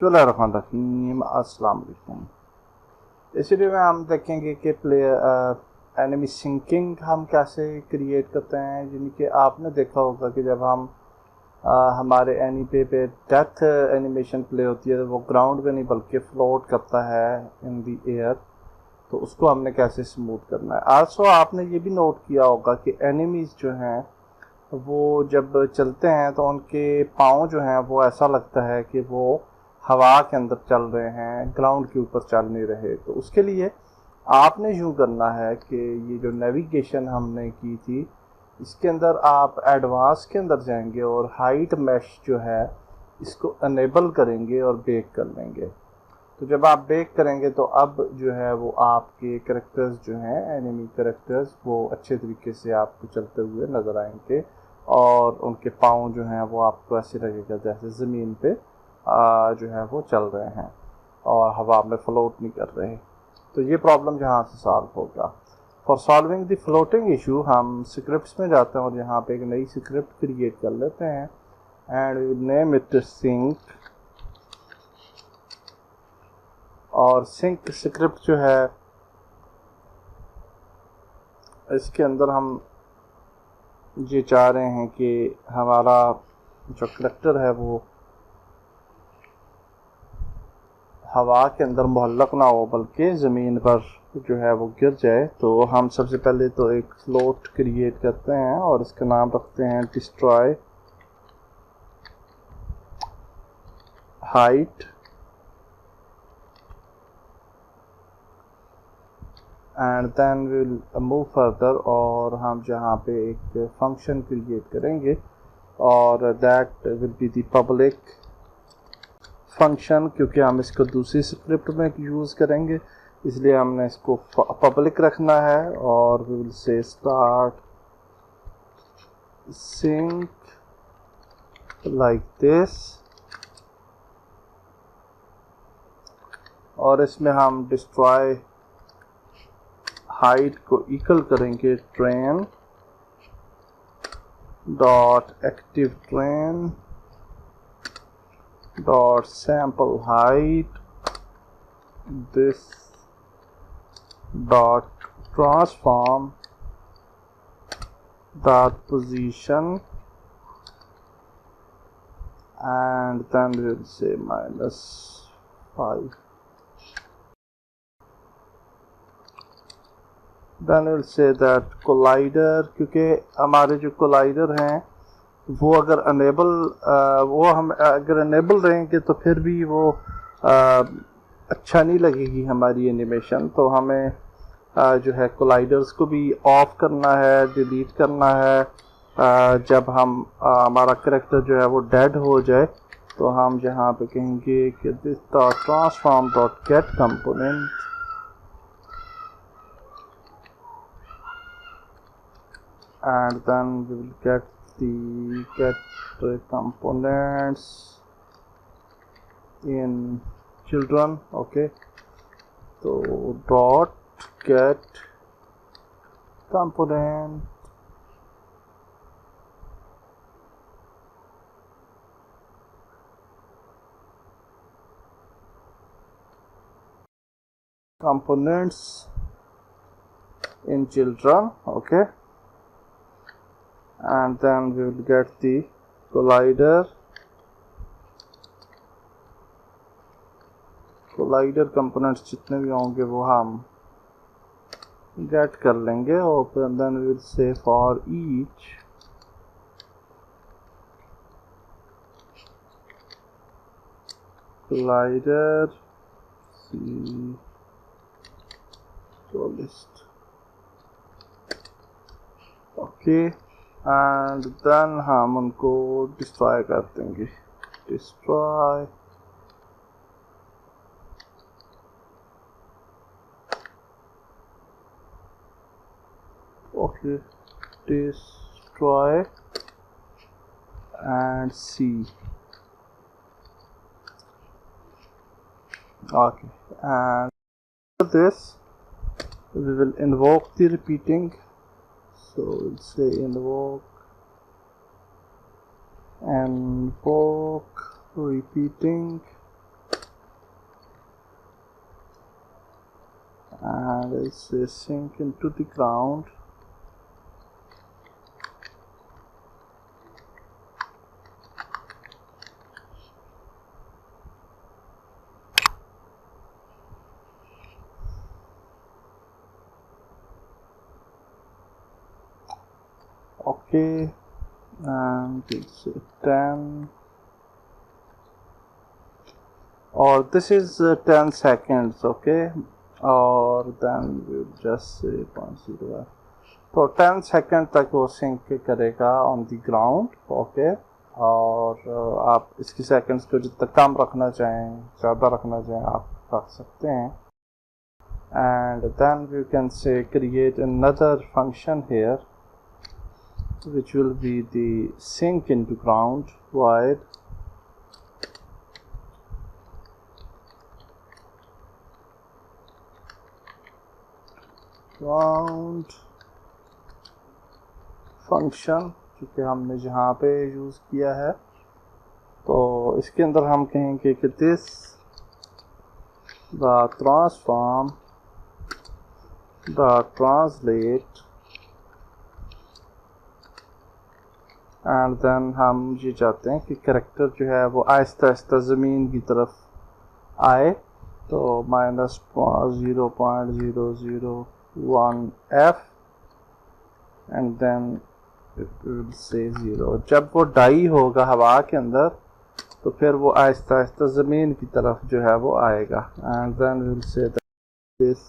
बिस्मिल्लाहिर्रहमानिर्रहीम। अस्सलाम वालेकुम। इस वीडियो में हम देखेंगे कि एनिमी सिंकिंग हम कैसे क्रिएट करते हैं। यानी कि आपने देखा होगा कि जब हम हमारे एनिमी पे डेथ एनिमेशन प्ले होती है तो वो ग्राउंड पे नहीं बल्कि फ्लोट करता है इन द एयर, तो उसको हमने कैसे स्मूथ करना है। आल्सो आपने ये भी नोट किया होगा कि एनिमीज़ जो हैं वो जब चलते हैं तो उनके पाँव जो हैं वो ऐसा लगता है कि वो हवा के अंदर चल रहे हैं, ग्राउंड के ऊपर चल नहीं रहे। तो उसके लिए आपने यूँ करना है कि ये जो नेविगेशन हमने की थी इसके अंदर आप एडवांस के अंदर जाएंगे और हाइट मैश जो है इसको अनेबल करेंगे और बेक कर लेंगे। तो जब आप बेक करेंगे तो अब जो है वो आपके करेक्टर्स जो हैं एनिमी करेक्टर्स वो अच्छे तरीके से आपको चलते हुए नज़र आएंगे और उनके पाँव जो हैं वो आपको ऐसे लगेगा जैसे ज़मीन पे जो है वो चल रहे हैं और हवा में फ्लोट नहीं कर रहे। तो ये प्रॉब्लम यहाँ से सॉल्व होगा। For solving the floating issue हम स्क्रिप्ट्स में जाते हैं और यहाँ पे एक नई स्क्रिप्ट क्रिएट कर लेते हैं and we name it sync. और सिंक स्क्रिप्ट जो है इसके अंदर हम ये चाह रहे हैं कि हमारा जो करेक्टर है वो हवा के अंदर मुहल्लक ना हो बल्कि ज़मीन पर जो है वो गिर जाए। तो हम सबसे पहले तो एक फ्लोट क्रिएट करते हैं और इसका नाम रखते हैं destroy height and then will move further. और हम जहाँ पे एक फंक्शन क्रिएट करेंगे और that will be the public function, क्योंकि हम इसको दूसरी स्क्रिप्ट में यूज़ करेंगे इसलिए हमने इसको पब्लिक रखना है। और we will say start sync like this और इसमें हम डिस्ट्रॉय हाइट को इक्वल करेंगे train dot active train dot sample height this dot transform that position and then we will say -5. then we will say that collider, क्योंकि हमारे जो collider हैं वो अगर अनेबल रहेंगे तो फिर भी वो अच्छा नहीं लगेगी हमारी एनिमेशन। तो हमें जो है कोलाइडर्स को भी ऑफ करना है, डिलीट करना है। जब हम हमारा करेक्टर जो है वो डेड हो जाए तो हम जहाँ पे कहेंगे कि this transform dot get component and then we will get the get components in children. Okay, तो dot get component components in children. Okay, and then we will get the collider components जितने भी होंगे वो हम gate कर लेंगे और फिर then we will say for each collider c to list. Okay, and then हम उनको डिस्ट्रॉय कर देंगे। Destroy okay, destroy and see. Okay, and for this we will invoke the repeating, so we'll say invoke repeating and it's sink into the ground. Okay, and it's 10, or this is 10 seconds. Okay, और then we'll just say 0.0, तो 10 second तक वो sink करेगा on the ground. Okay, और आप इसकी seconds को जितना कम रखना चाहें, ज़्यादा रखना चाहें, आप रख सकते हैं. And then we can say create another function here which will be the sink into ground void ground function, क्योंकि हमने जहाँ पे यूज़ किया है. तो इसके अंदर हम कहेंगे कि this the transform the translate, and then हम ये चाहते हैं कि कैरेक्टर जो है वो आहिस्ता आहिस्ता ज़मीन की तरफ आए. तो -0.0001f and then it will say 0. जब वो डाई होगा हवा के अंदर तो फिर वो आहिस्ता आहिस्ता ज़मीन की तरफ जो है वो आएगा. And then will say this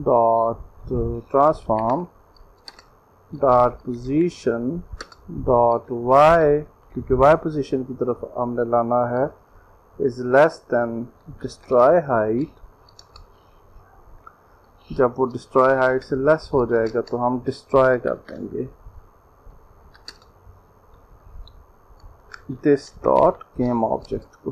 dot transform dot position dot y, क्योंकि वाई पोजीशन की तरफ हमने लाना है, is less than destroy height. जब वो डिस्ट्रॉय हाइट से लेस हो जाएगा तो हम डिस्ट्रॉय कर देंगे दिस डॉट गेम ऑब्जेक्ट को.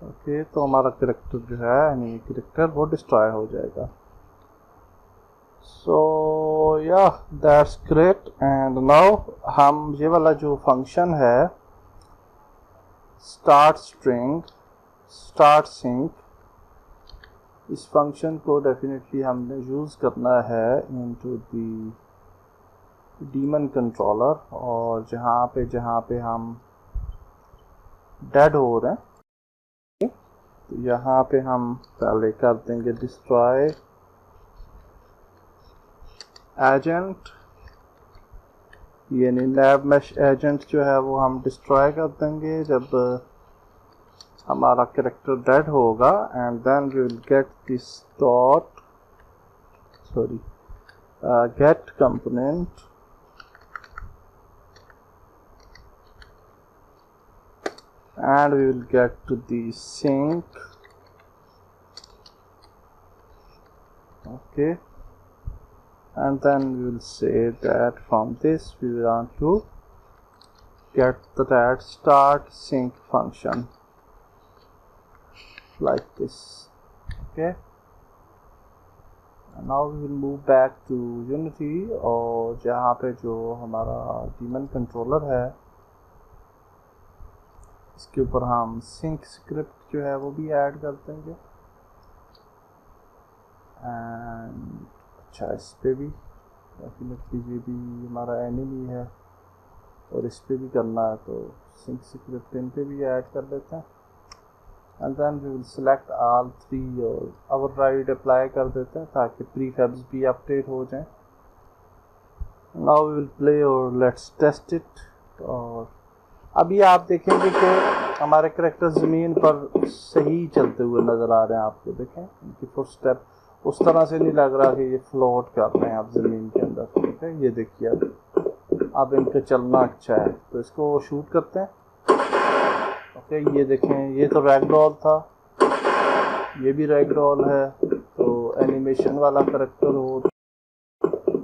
ओके, तो हमारा कैरेक्टर जो है एनिमी कैरेक्टर वो डिस्ट्रॉय हो जाएगा. सो या दैट्स ग्रेट. एंड नाउ हम ये वाला जो फंक्शन है स्टार्ट स्ट्रिंग स्टार्ट सिंक, इस फंक्शन को डेफिनेटली हमने यूज़ करना है इनटू दी डीमन कंट्रोलर. और जहाँ पे हम डेड हो रहे हैं तो यहाँ पे हम पहले कर देंगे डिस्ट्रॉय एजेंट, यानी लैब मैश एजेंट जो है वो हम डिस्ट्रॉय कर देंगे जब हमारा कैरेक्टर डेड होगा. And then we will get this dot get component and we will get to the sink. Okay, and then we will say that from this we want to get that start sync function like this. Okay, and now we will move back to Unity, और जहाँ पे जो हमारा demon controller है इसके ऊपर हम sink script जो है वो भी ऐड कर देंगे. एंड अच्छा, इस पे भी डेफिनेटली ये भी हमारा एनिमी है और इस पे भी करना है, तो सिंक स्क्रिप्ट इन पे भी ऐड कर लेते हैं. And then we will select all 3 और ओवरराइड अप्लाई कर देते हैं ताकि प्रीफैब्स भी अपडेट हो जाएं. नाउ वी विल प्ले और लेट्स टेस्ट इट. और अभी आप देखेंगे कि हमारे कैरेक्टर ज़मीन पर सही चलते हुए नज़र आ रहे हैं. आपको देखें इनकी फुट स्टेप उस तरह से नहीं लग रहा कि ये फ्लोट कर रहे हैं आप ज़मीन के अंदर. ठीक है, ये देखिए अब इनका चलना अच्छा है. तो इसको शूट करते हैं. ओके, ये देखें, ये तो रैगडॉल था, ये भी रैगडॉल है. तो एनिमेशन वाला कैरेक्टर हो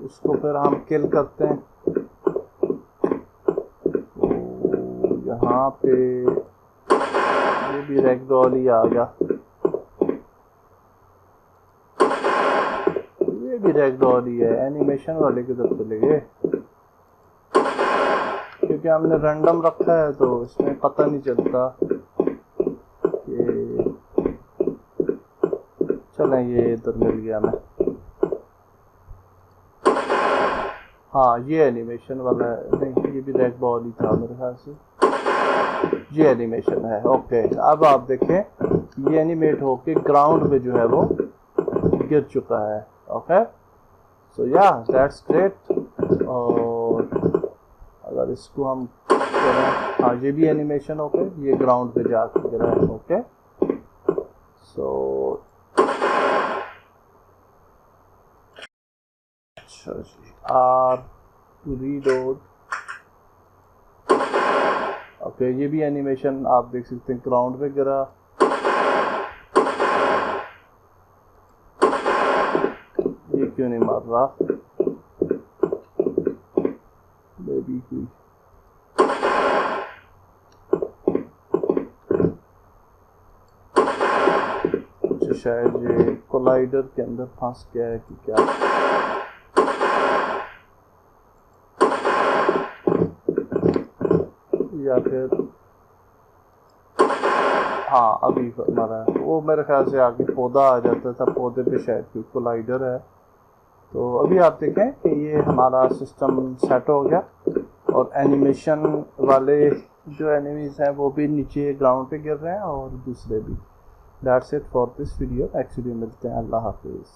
उसको फिर हम किल करते हैं. यहाँ पे ये भी रैगडॉल ही आ गया, ये भी रैगडॉल ही है. एनिमेशन वाले की तरफ चले गए क्योंकि हमने रैंडम रखा है तो इसमें पता नहीं चलता कि चलें ये इधर मिल गया मैं। हाँ ये एनिमेशन वाला है, नहीं ये भी रैग बॉल ही था मेरे ख्याल से। ये एनिमेशन है, ओके। अब आप देखें ये एनिमेट होके ग्राउंड पे जो है वो गिर चुका है। ओके, सो या दैट्स ग्रेट। और अगर इसको हम करें, हाँ ये भी एनिमेशन ओके, ये ग्राउंड पे जाकर गिरा है। ओके, सो अच्छा जी, are to read out. Okay, ये भी एनिमेशन आप देख सकते हैं, ग्राउंड पे गिरा। ये क्यों नहीं मार रहा? बेबी कोई शायद ये कोलाइडर के अंदर फंस गया है कि क्या। या फिर हाँ अभी हमारा वो मेरे ख्याल से आगे पौधा आ जाता था, पौधे पे शायद कोई कोलाइडर है। तो अभी आप देखें कि ये हमारा सिस्टम सेट हो गया और एनिमेशन वाले जो एनिमीज हैं वो भी नीचे ग्राउंड पे गिर रहे हैं और दूसरे भी। That's it for this video. Next video मिलते हैं। अल्लाह हाफिज़।